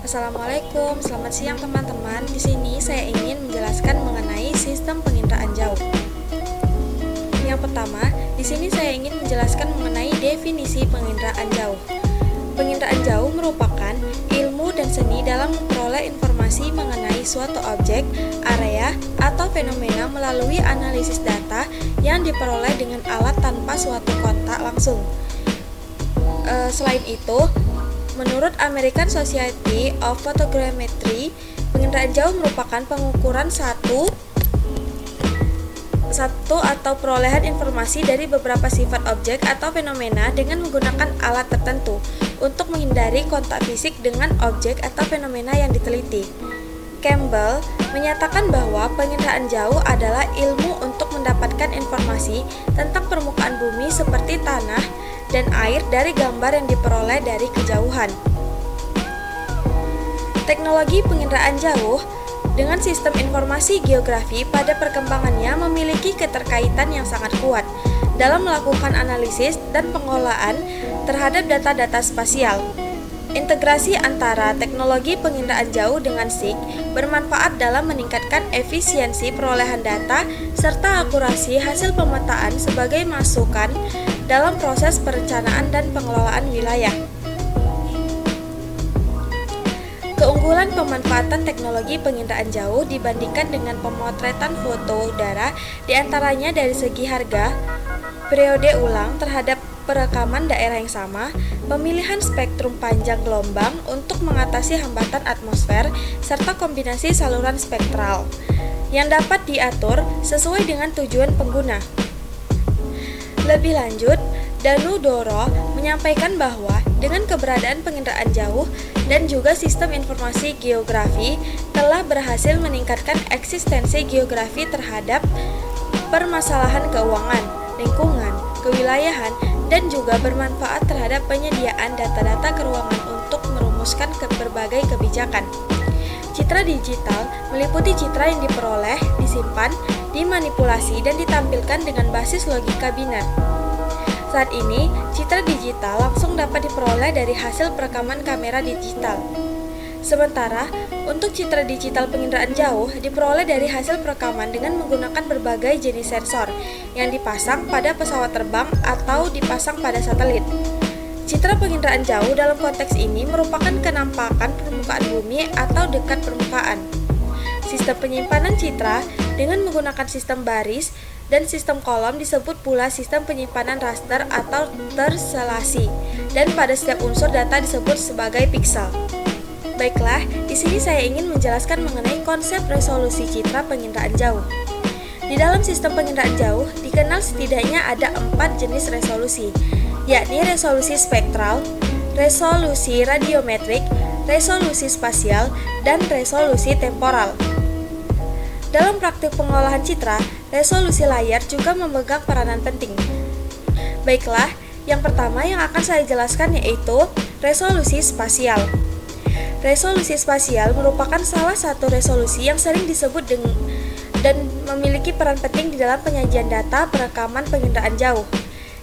Assalamualaikum, selamat siang teman-teman. Di sini saya ingin menjelaskan mengenai sistem penginderaan jauh. Yang pertama, di sini saya ingin menjelaskan mengenai definisi penginderaan jauh. Penginderaan jauh merupakan ilmu dan seni dalam memperoleh informasi mengenai suatu objek, area, atau fenomena melalui analisis data yang diperoleh dengan alat tanpa suatu kontak langsung. Selain itu, menurut American Society of Photogrammetry, penginderaan jauh merupakan pengukuran satu atau perolehan informasi dari beberapa sifat objek atau fenomena dengan menggunakan alat tertentu untuk menghindari kontak fisik dengan objek atau fenomena yang diteliti. Campbell menyatakan bahwa penginderaan jauh adalah ilmu untuk mendapatkan informasi tentang permukaan bumi seperti tanah dan air dari gambar yang diperoleh dari kejauhan. Teknologi penginderaan jauh dengan sistem informasi geografi pada perkembangannya memiliki keterkaitan yang sangat kuat dalam melakukan analisis dan pengolahan terhadap data-data spasial. Integrasi antara teknologi penginderaan jauh dengan SIG bermanfaat dalam meningkatkan efisiensi perolehan data serta akurasi hasil pemetaan sebagai masukan dalam proses perencanaan dan pengelolaan wilayah. Keunggulan pemanfaatan teknologi penginderaan jauh dibandingkan dengan pemotretan foto udara diantaranya dari segi harga, periode ulang terhadap perekaman daerah yang sama, pemilihan spektrum panjang gelombang untuk mengatasi hambatan atmosfer, serta kombinasi saluran spektral yang dapat diatur sesuai dengan tujuan pengguna. Lebih lanjut, Danu Doro menyampaikan bahwa dengan keberadaan penginderaan jauh dan juga sistem informasi geografi telah berhasil meningkatkan eksistensi geografi terhadap permasalahan keuangan, lingkungan, kewilayahan, dan juga bermanfaat terhadap penyediaan data-data keuangan untuk merumuskan berbagai kebijakan. Citra digital meliputi citra yang diperoleh, disimpan, dimanipulasi, dan ditampilkan dengan basis logika biner. Saat ini, citra digital langsung dapat diperoleh dari hasil perekaman kamera digital. Sementara, untuk citra digital penginderaan jauh diperoleh dari hasil perekaman dengan menggunakan berbagai jenis sensor yang dipasang pada pesawat terbang atau dipasang pada satelit. Citra penginderaan jauh dalam konteks ini merupakan kenampakan permukaan bumi atau dekat permukaan. Sistem penyimpanan citra dengan menggunakan sistem baris dan sistem kolom disebut pula sistem penyimpanan raster atau terselasi, dan pada setiap unsur data disebut sebagai piksel. Baiklah, di sini saya ingin menjelaskan mengenai konsep resolusi citra penginderaan jauh. Di dalam sistem penginderaan jauh dikenal setidaknya ada 4 jenis resolusi, yakni resolusi spektral, resolusi radiometrik, resolusi spasial, dan resolusi temporal. Dalam praktik pengolahan citra, resolusi layar juga memegang peranan penting. Baiklah, yang pertama yang akan saya jelaskan yaitu resolusi spasial. Resolusi spasial merupakan salah satu resolusi yang sering disebut dan memiliki peran penting di dalam penyajian data perekaman penginderaan jauh.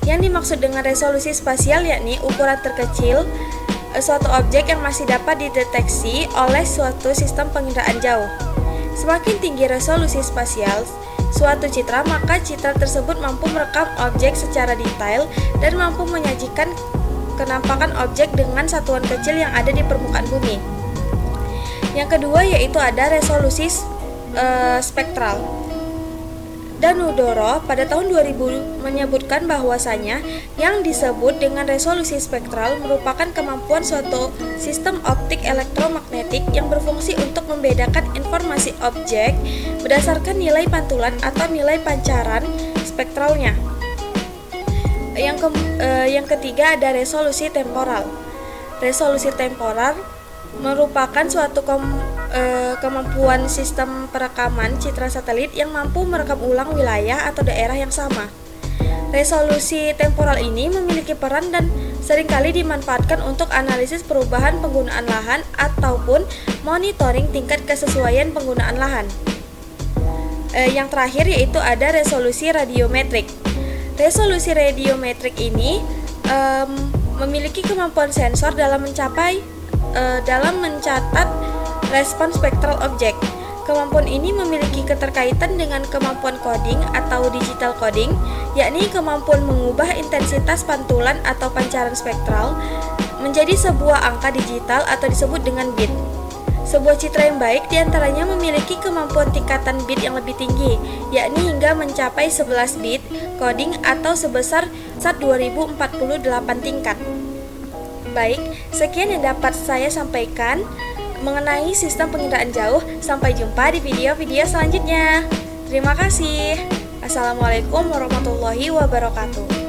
Yang dimaksud dengan resolusi spasial yakni ukuran terkecil suatu objek yang masih dapat dideteksi oleh suatu sistem penginderaan jauh. Semakin tinggi resolusi spasial suatu citra, maka citra tersebut mampu merekam objek secara detail dan mampu menyajikan kenampakan objek dengan satuan kecil yang ada di permukaan bumi. Yang kedua yaitu ada resolusi spektral. Danu Doro pada tahun 2000 menyebutkan bahwasanya yang disebut dengan resolusi spektral merupakan kemampuan suatu sistem optik elektromagnetik yang berfungsi untuk membedakan informasi objek berdasarkan nilai pantulan atau nilai pancaran spektralnya. Yang ketiga ada resolusi temporal. Resolusi temporal merupakan suatu kemampuan sistem perekaman citra satelit yang mampu merekam ulang wilayah atau daerah yang sama. Resolusi temporal ini memiliki peran dan seringkali dimanfaatkan untuk analisis perubahan penggunaan lahan ataupun monitoring tingkat kesesuaian penggunaan lahan. Yang terakhir yaitu ada resolusi radiometrik. Resolusi radiometrik ini memiliki kemampuan sensor dalam mencapai dalam mencatat respons spektral objek. Kemampuan ini memiliki keterkaitan dengan kemampuan coding atau digital coding, yakni kemampuan mengubah intensitas pantulan atau pancaran spektral menjadi sebuah angka digital atau disebut dengan bit. Sebuah citra yang baik diantaranya memiliki kemampuan tingkatan bit yang lebih tinggi, yakni hingga mencapai 11 bit coding atau sebesar 2048 tingkat. Baik, sekian yang dapat saya sampaikan mengenai sistem penginderaan jauh. Sampai jumpa di video-video selanjutnya. Terima kasih. Assalamualaikum warahmatullahi wabarakatuh.